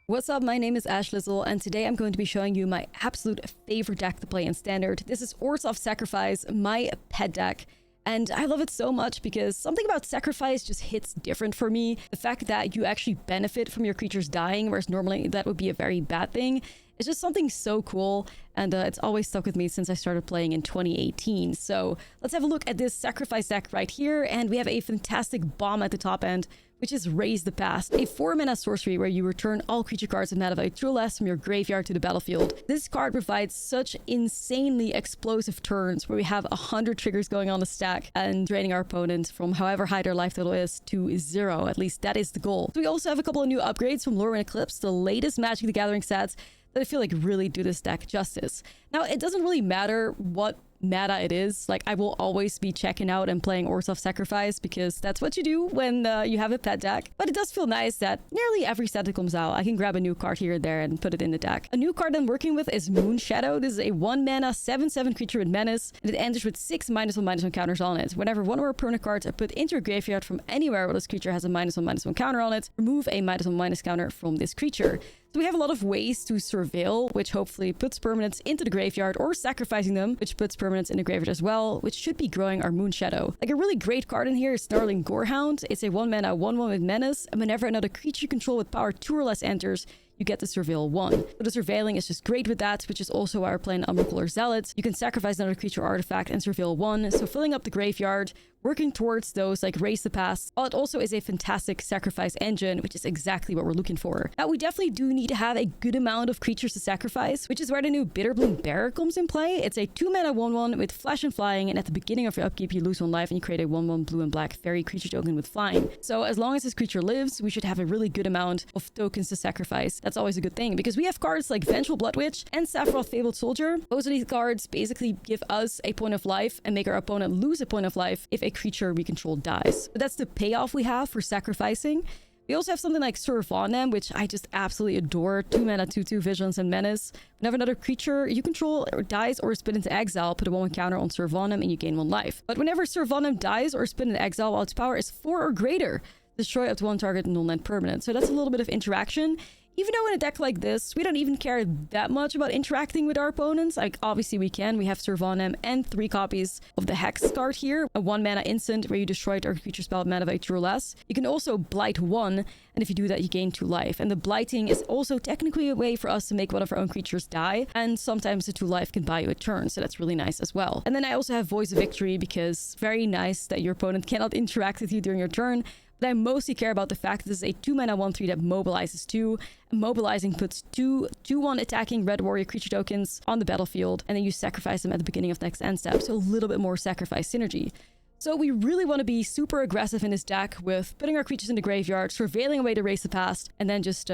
What's up, my name is Ashlizzle, and today I'm going to be showing you my absolute favorite deck to play in Standard. This is Orzhov Sacrifice, my pet deck, and I love it so much because something about Sacrifice just hits different for me. The fact that you actually benefit from your creatures dying, whereas normally that would be a very bad thing. It's just something so cool, and it's always stuck with me since I started playing in 2018. So let's have a look at this Sacrifice deck right here, and we have a fantastic bomb at the top end, which is Raise the Past, a 4-mana sorcery where you return all creature cards of mana value 2 or less from your graveyard to the battlefield. This card provides such insanely explosive turns where we have 100 triggers going on the stack and draining our opponent from however high their life total is to 0. At least that is the goal. So we also have a couple of new upgrades from Lore and Eclipse, the latest Magic the Gathering sets that I feel like really do this deck justice. Now, it doesn't really matter what meta it is. Like, I will always be checking out and playing Orzhov Sacrifice because that's what you do when you have a pet deck. But it does feel nice that nearly every set that comes out, I can grab a new card here and there and put it in the deck. A new card I'm working with is Moonshadow. This is a 1-mana 7/7 creature with menace, and it enters with 6 -1/-1 counters on it. Whenever one of our opponent cards are put into your graveyard from anywhere where this creature has a -1/-1 counter on it, remove a -1/- counter from this creature. So we have a lot of ways to surveil, which hopefully puts permanents into the graveyard, or sacrificing them, which puts permanents in the graveyard as well, which should be growing our Moonshadow. Like, a really great card in here is Snarling Gorehound. It's a 1-mana 1/1 with menace, and whenever another creature you control with power 2 or less enters, you get the Surveil 1. So the Surveiling is just great with that, which is also why we're playing Umbral Zealots. You can sacrifice another creature or artifact and Surveil 1, so filling up the graveyard, working towards those like Raise the Past. While it also is a fantastic sacrifice engine, which is exactly what we're looking for. Now, we definitely do need to have a good amount of creatures to sacrifice, which is where the new Bitterbloom Bear comes in play. It's a 2-mana 1/1 with flash and flying, and at the beginning of your upkeep, you lose 1 life and you create a 1/1 blue and black fairy creature token with flying. So as long as this creature lives, we should have a really good amount of tokens to sacrifice. That's always a good thing, because we have cards like Vengeful Bloodwitch and Sephiroth Fabled Soldier. Both of these cards basically give us a point of life and make our opponent lose a point of life if a creature we control dies. But that's the payoff we have for sacrificing. We also have something like Servanem, which I just absolutely adore. 2-mana 2/2 Vigilance and Menace. Whenever another creature you control dies or is put into exile, put a 1/1 counter on Servanem and you gain 1 life. But whenever Servanem dies or is put into exile while its power is 4 or greater, destroy up to 1 target non-land permanent. So that's a little bit of interaction. Even though in a deck like this, we don't even care that much about interacting with our opponents. Like, obviously we can. We have Servanem and 3 copies of the Hex card here. A 1-mana instant where you destroy target creature spell with mana value 2 or less. You can also blight 1, and if you do that, you gain 2 life. And the blighting is also technically a way for us to make one of our own creatures die. And sometimes the 2 life can buy you a turn, so that's really nice as well. And then I also have Voice of Victory, because very nice that your opponent cannot interact with you during your turn. But I mostly care about the fact that this is a 2-mana 1/3 that mobilizes 2. And mobilizing puts 2/1 attacking red warrior creature tokens on the battlefield, and then you sacrifice them at the beginning of the next end step. So a little bit more sacrifice synergy. So we really want to be super aggressive in this deck with putting our creatures in the graveyard, surveilling away to Raise the Past, and then just,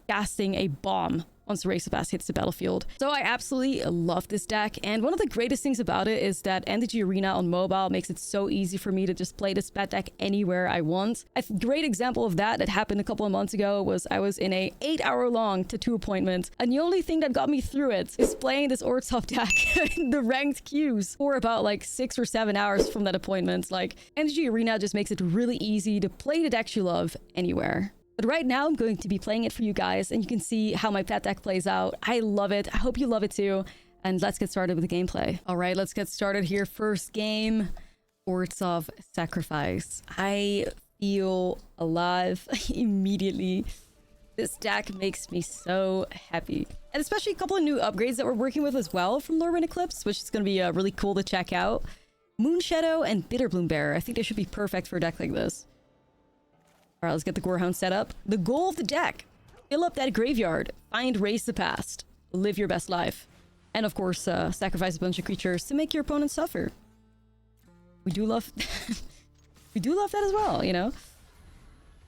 casting a bomb once the Raise the Past hits the battlefield. So I absolutely love this deck, and one of the greatest things about it is that MTG Arena on mobile makes it so easy for me to just play this pet deck anywhere I want. A great example of that happened a couple of months ago was I was in a 8-hour-long tattoo appointment, and the only thing that got me through it is playing this Orzhov deck in the ranked queues for about like 6 or 7 hours from that appointment. Like, MTG Arena just makes it really easy to play the decks you love anywhere. But right now, I'm going to be playing it for you guys, and you can see how my pet deck plays out. I love it. I hope you love it too. And let's get started with the gameplay. All right, let's get started here. First game, Orzhov Sacrifice. I feel alive immediately. This deck makes me so happy. And especially a couple of new upgrades that we're working with as well from Lore and Eclipse, which is going to be really cool to check out. Moonshadow and Bitterbloom Bear. I think they should be perfect for a deck like this. All right, let's get the Gorehound set up. The goal of the deck: fill up that graveyard, find Raise the Past, live your best life, and of course, sacrifice a bunch of creatures to make your opponent suffer. We do love, we do love that as well, you know.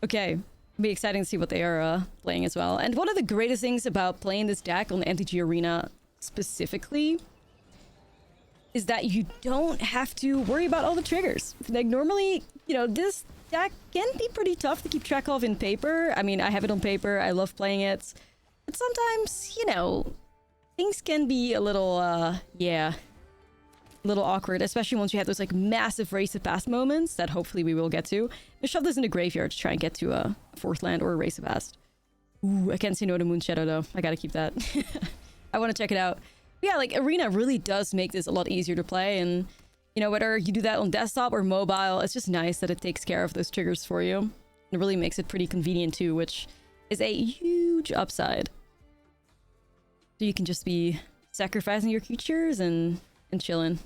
Okay, it'll be exciting to see what they are playing as well. And one of the greatest things about playing this deck on the MTG Arena specifically is that you don't have to worry about all the triggers. Like, normally, you know, this deck can be pretty tough to keep track of in paper. I mean, I have it on paper. I love playing it. But sometimes, you know, things can be a little, a little awkward, especially once you have those like massive Raise the Past moments that hopefully we will get to. Just shove this in the graveyard to try and get to a 4th land or a Raise the Past. Ooh, I can't say no to Moonshadow though. I gotta keep that. I want to check it out. But yeah, like Arena really does make this a lot easier to play, and you know, whether you do that on desktop or mobile, it's just nice that it takes care of those triggers for you. It really makes it pretty convenient too, which is a huge upside. So you can just be sacrificing your creatures and chilling.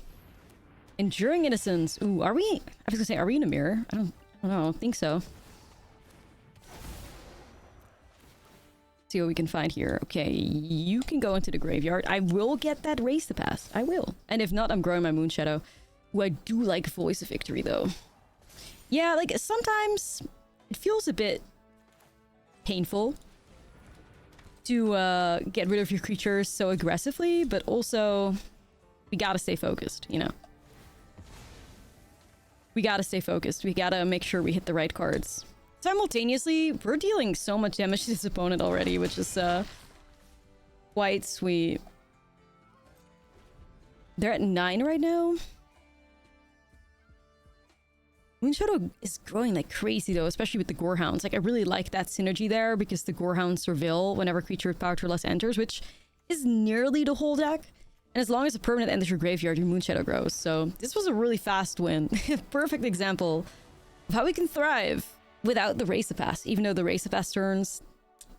Enduring Innocence. Ooh, are we? I was gonna say, are we in a mirror? I don't know. I don't think so. See what we can find here. Okay, you can go into the graveyard. I will get that race to pass. I will. And if not, I'm growing my Moonshadow. Ooh, I do like Voice of Victory though. Yeah, like sometimes it feels a bit painful to get rid of your creatures so aggressively, but also we gotta stay focused, you know? We gotta stay focused. We gotta make sure we hit the right cards. Simultaneously, we're dealing so much damage to this opponent already, which is quite sweet. They're at 9 right now. Moonshadow is growing like crazy though, especially with the Gorehounds. Like I really like that synergy there because the Gorehounds surveil whenever creature with power to less enters, which is nearly the whole deck. And as long as a permanent enters your graveyard, your Moonshadow grows. So this was a really fast win. Perfect example of how we can thrive without the Race to Pass. Even though the Race to Pass turns,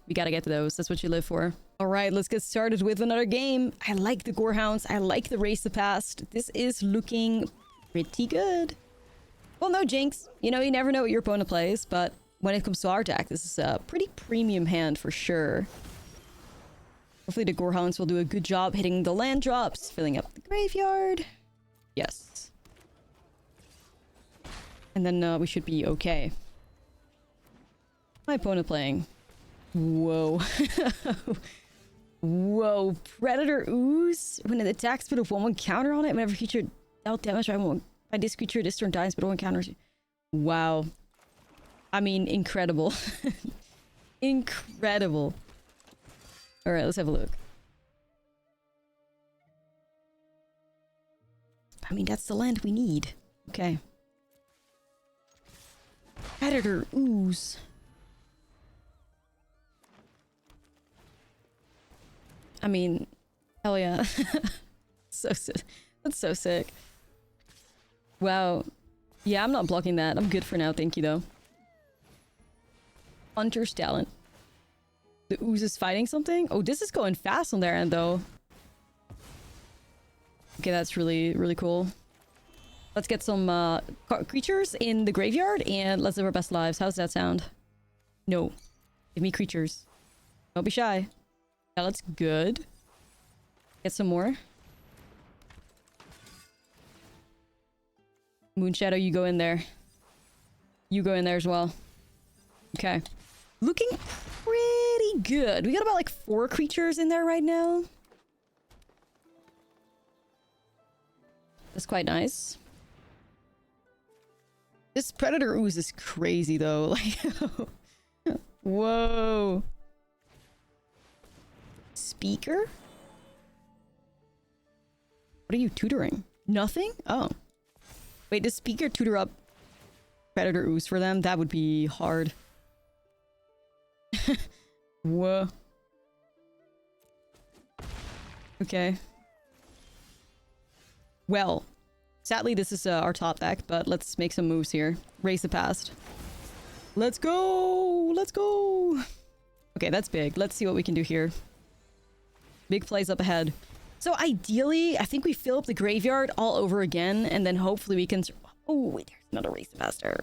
we gotta get to those. That's what you live for. All right, let's get started with another game. I like the Gorehounds. I like the Race to Pass. This is looking pretty good. Well, no jinx. You know, you never know what your opponent plays, but when it comes to our deck, this is a pretty premium hand for sure. Hopefully the Gorehounds will do a good job hitting the land drops, filling up the graveyard. Yes. And then we should be okay. My opponent playing. Whoa. Whoa. Predator Ooze. When it attacks, put a 1/1 counter on it. Whenever creature dealt damage by this creature, this turn dies, but 1 counters. Wow. I mean, incredible. Incredible. Alright, let's have a look. I mean, that's the land we need. Okay. Predator Ooze. I mean, hell yeah. So sick. That's so sick. Wow. Yeah, I'm not blocking that. I'm good for now, thank you though. Hunter's Talent. The Ooze is fighting something? Oh, this is going fast on their end though. Okay, that's really, really cool. Let's get some creatures in the graveyard and let's live our best lives. How's that sound? No. Give me creatures. Don't be shy. Yeah, that's good. Get some more. Moonshadow, you go in there. You go in there as well. Okay. Looking pretty good. We got about like 4 creatures in there right now. That's quite nice. This Predator Ooze is crazy though. Like, whoa. Speaker? What are you tutoring? Nothing? Oh. Wait, does Speaker tutor up Predator Ooze for them? That would be hard. Whoa. Okay. Well, sadly this is our top deck, but let's make some moves here. Race the past. Let's go! Let's go! Okay, that's big. Let's see what we can do here. Big plays up ahead. So ideally, I think we fill up the graveyard all over again, and then hopefully we can... Oh, wait, there's another Race the Past there.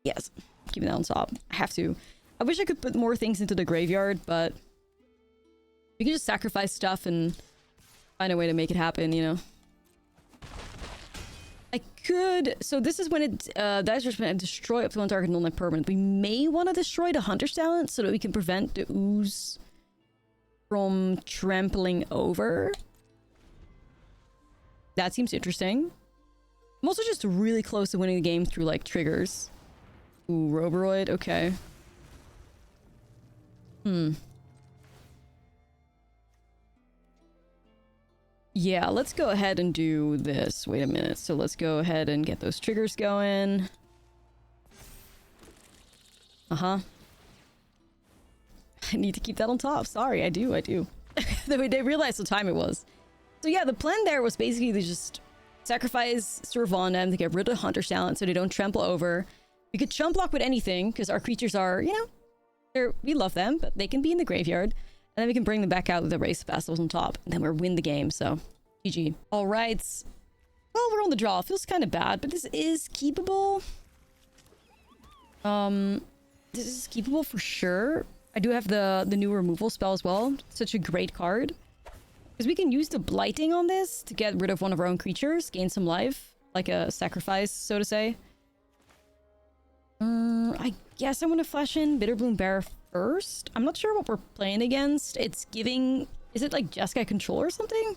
Yes, keeping that on top. I have to. I wish I could put more things into the graveyard, but... we can just sacrifice stuff and find a way to make it happen, you know? I could... So this is when it dies and destroy up to 1 target non-land permanent. We may want to destroy the Hunter's Talent so that we can prevent the Ooze from trampling over. That seems interesting. I'm also just really close to winning the game through like triggers. Ooh, Roboroid, okay. Yeah, let's go ahead and do this. Wait a minute. So let's go ahead and get those triggers going. Uh-huh. I need to keep that on top. Sorry, I do. They realized what time it was. So yeah, the plan there was basically to just sacrifice Serve on them to get rid of Hunter's Talent so they don't trample over. We could chump block with anything because our creatures are, you know, we love them, but they can be in the graveyard. And then we can bring them back out with the Race Bastards on top. And then we'll win the game, so GG. All right. Well, we're on the draw. It feels kind of bad, but this is keepable. This is keepable for sure. I do have the new removal spell as well. Such a great card. Because we can use the blighting on this to get rid of one of our own creatures, gain some life, like a sacrifice, so to say. I guess I want to flash in Bitterbloom Bear first. I'm not sure what we're playing against. It's giving... Is it like Jeskai Control or something?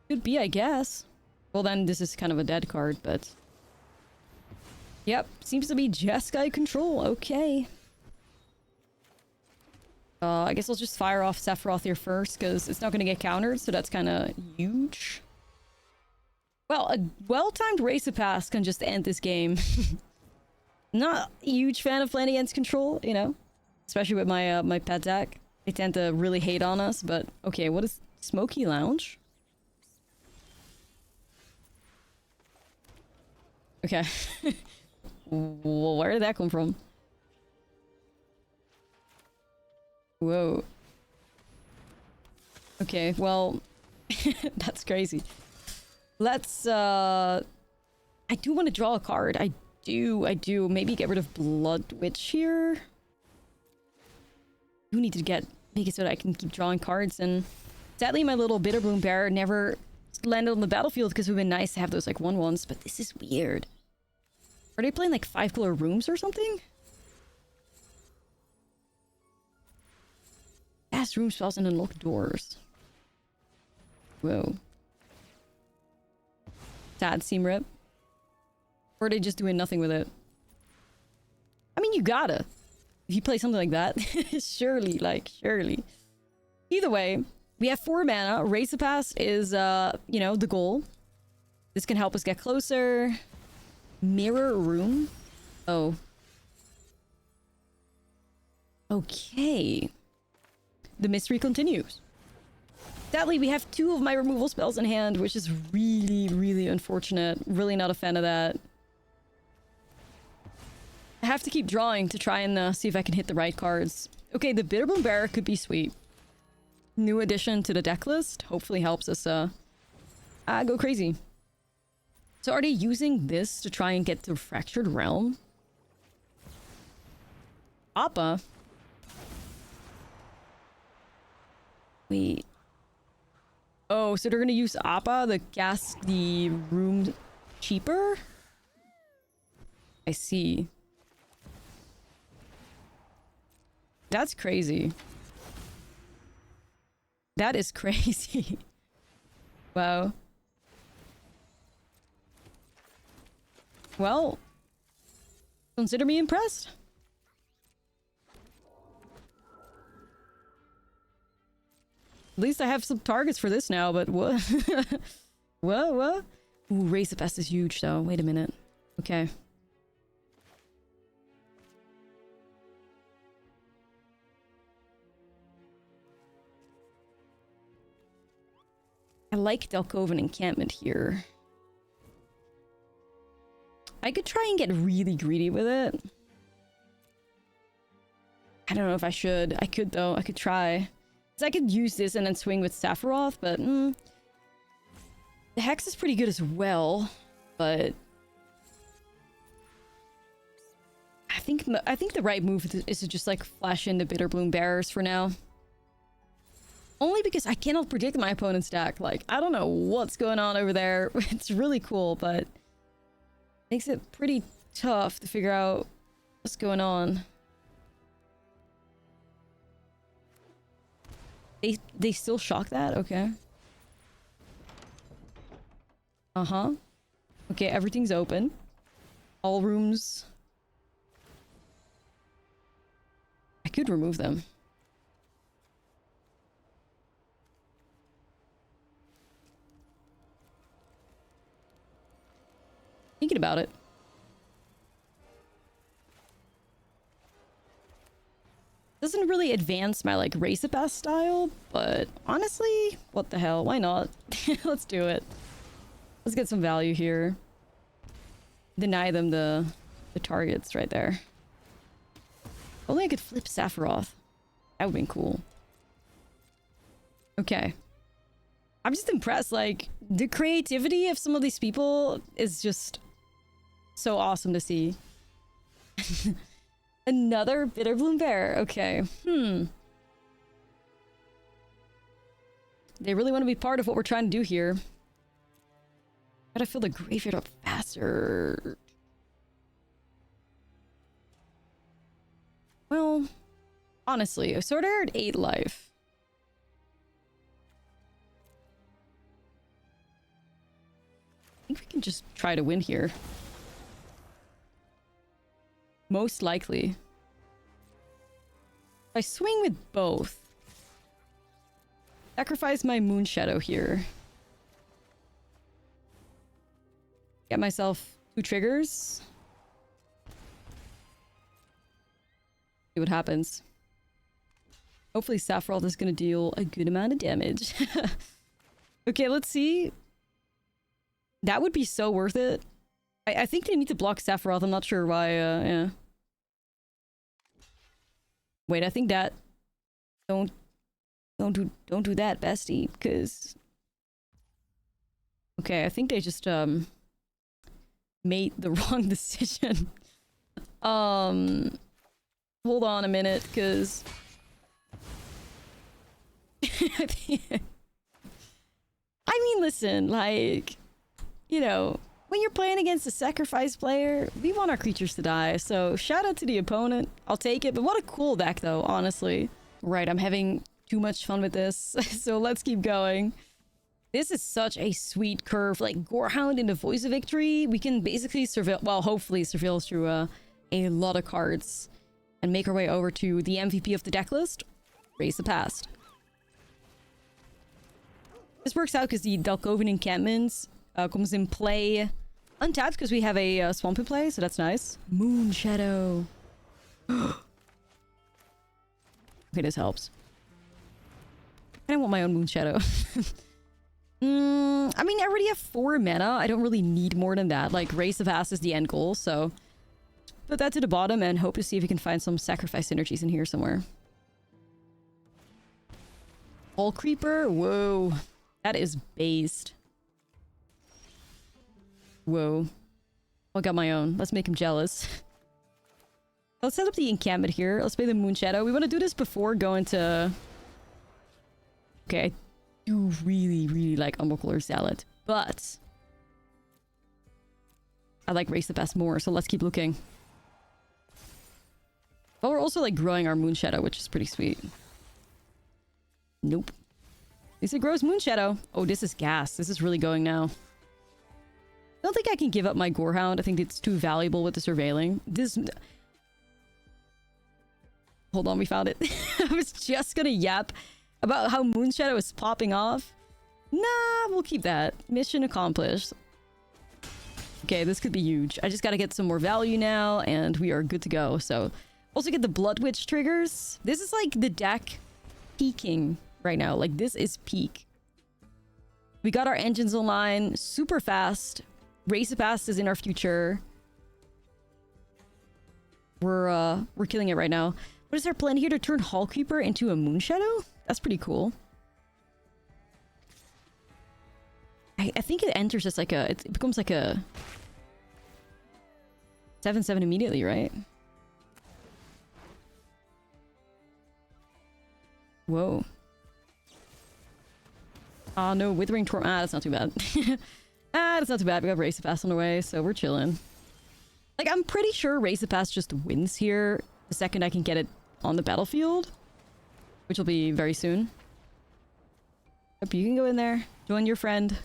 Could be, I guess. Well, then this is kind of a dead card, but... Yep, seems to be Jeskai Control. Okay. I guess I'll just fire off Sephiroth here first, because it's not going to get countered, so that's kind of huge. Well, a well-timed Race Pass can just end this game. Not a huge fan of playing against control, you know? Especially with my my pet deck. They tend to really hate on us, but... Okay, what is Smoky Lounge? Okay. Well, where did that come from? Whoa. Okay, well... that's crazy. Let's, I do want to draw a card. I do. Maybe get rid of Blood Witch here. I do need to make it so that I can keep drawing cards, and... Sadly, my little Bitterbloom Bear never landed on the battlefield because it would have been nice to have those, like, 1/1s, but this is weird. Are they playing, like, 5-color rooms or something? Cast room spells and unlock doors. Whoa. Sad seam rip. Or are they just doing nothing with it? I mean, you gotta. If you play something like that, surely. Either way, we have 4 mana. Race the Past is, you know, the goal. This can help us get closer. Mirror Room? Oh. Okay. The mystery continues. Sadly, we have 2 of my removal spells in hand, which is really, really unfortunate. Really not a fan of that. I have to keep drawing to try and see if I can hit the right cards. Okay, the Bitterbloom Bear could be sweet. New addition to the deck list. Hopefully helps us go crazy. So are they using this to try and get to Fractured Realm? Appa? Wait. Oh, so they're gonna use Appa to cast the room cheaper? I see. That's crazy. That is crazy. Wow. Well, consider me impressed. At least I have some targets for this now, but what? What? Ooh, Race of Best is huge, though. Wait a minute. Okay. I like Delcoven Encampment here. I could try and get really greedy with it. I don't know if I should. I could, though. I could try. So I could use this and then swing with Sephiroth, but... The Hex is pretty good as well, but... I think the right move is to just, like, flash in the Bitterbloom Bearers for now. Only because I cannot predict my opponent's deck. Like, I don't know what's going on over there. It's really cool, but... Makes it pretty tough to figure out what's going on. They still shock that? Okay. Uh-huh. Okay, everything's open. All rooms. I could remove them. Thinking about it. Doesn't really advance my like race a pass style, but honestly, what the hell? Why not? Let's do it. Let's get some value here. Deny them the targets right there. Only I could flip Sephiroth. That would have been cool. Okay. I'm just impressed. Like, the creativity of some of these people is just so awesome to see. Another Bitterbloom Bear. Okay. They really want to be part of what we're trying to do here. Gotta fill the graveyard up faster. Well, honestly, Sword Air at 8 life. I think we can just try to win here. Most likely. I swing with both. Sacrifice my Moon Shadow here. Get myself 2 triggers. See what happens. Hopefully Sephiroth is going to deal a good amount of damage. Okay, let's see. That would be so worth it. I think they need to block Sephiroth. I'm not sure why. Yeah. Wait, I think that don't do that, bestie, because okay, I think they just made the wrong decision. Hold on a minute, because I mean, listen, like, you know, when you're playing against a sacrifice player, we want our creatures to die. So shout out to the opponent. I'll take it. But what a cool deck, though, honestly. Right, I'm having too much fun with this. So let's keep going. This is such a sweet curve. Like, Gorehound in the Voice of Victory. We can basically surveil, well, hopefully surveil through a lot of cards. And make our way over to the MVP of the deck list. Race the Past. This works out because the Delkoven encampments comes in play untapped because we have a swamp in play, so that's nice. Moon Shadow. Okay, this helps. I don't want my own Moon Shadow. I mean, I already have 4 mana. I don't really need more than that. Like, Race of Past is the end goal, so put that to the bottom and hope to see if we can find some sacrifice synergies in here somewhere. Hall Creeper? Whoa. That is based. Whoa. I got my own. Let's make him jealous. Let's set up the encampment here. Let's play the Moon Shadow. We want to do this before going to... Okay, I do really like Umbral Salad, but I like Race the Past more, so let's keep looking. But we're also like growing our Moon Shadow, which is pretty sweet. Nope. At least it grows Moon Shadow. Oh, this is gas. This is really going now. I don't think I can give up my Gorehound. I think it's too valuable with the surveilling. This... Hold on, we found it. I was just gonna yap about how Moon Shadow is popping off. Nah, we'll keep that. Mission accomplished. Okay, this could be huge. I just gotta get some more value now, and we are good to go. So, also get the Blood Witch triggers. This is like the deck peaking right now. Like, this is peak. We got our engines online super fast. Race of Past is in our future. We're killing it right now. What is our plan here? To turn Hall Creeper into a Moon Shadow? That's pretty cool. I think it enters as like a... It becomes like a... 7/7 immediately, right? Whoa. Oh no, Withering Torm. Ah, that's not too bad. That's not too bad. We got Race of Past on the way, so we're chilling. Like, I'm pretty sure Race of Past just wins here the second I can get it on the battlefield, which will be very soon. Yep, you can go in there. Join your friend.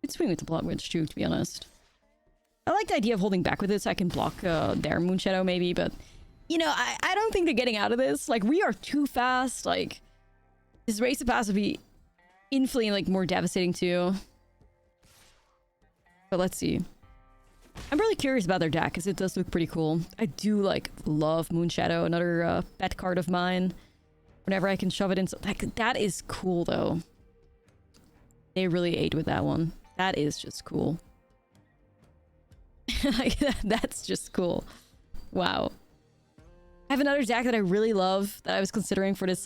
It's swing with the Blood Witch too, to be honest. I like the idea of holding back with it so I can block their Moon Shadow maybe, but you know, I don't think they're getting out of this. Like, we are too fast. Like, this Race of Past would be infinitely like more devastating too. But let's see. I'm really curious about their deck because it does look pretty cool. I do like love Moonshadow, another pet card of mine. Whenever I can shove it in, that is cool though. They really ate with that one. That is just cool. That's just cool. Wow. I have another deck that I really love that I was considering for this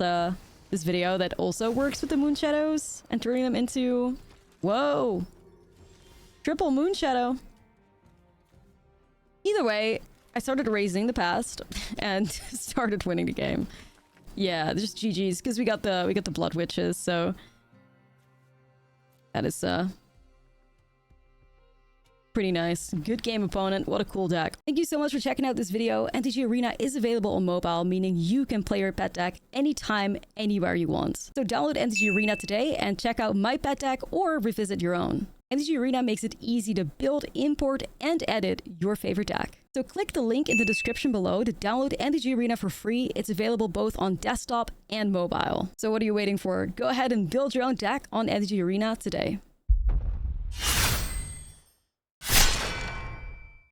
this video that also works with the Moonshadows and turning them into... Whoa! Triple Moonshadow. Either way, I started raising the past and started winning the game. Yeah, just GG's because we got the Blood Witches, so that is pretty nice. Good game, opponent. What a cool deck. Thank you so much for checking out this video. MTG Arena is available on mobile, meaning you can play your pet deck anytime, anywhere you want. So download MTG Arena today and check out my pet deck or revisit your own. MTG Arena makes it easy to build, import, and edit your favorite deck. So click the link in the description below to download MTG Arena for free. It's available both on desktop and mobile. So what are you waiting for? Go ahead and build your own deck on MTG Arena today.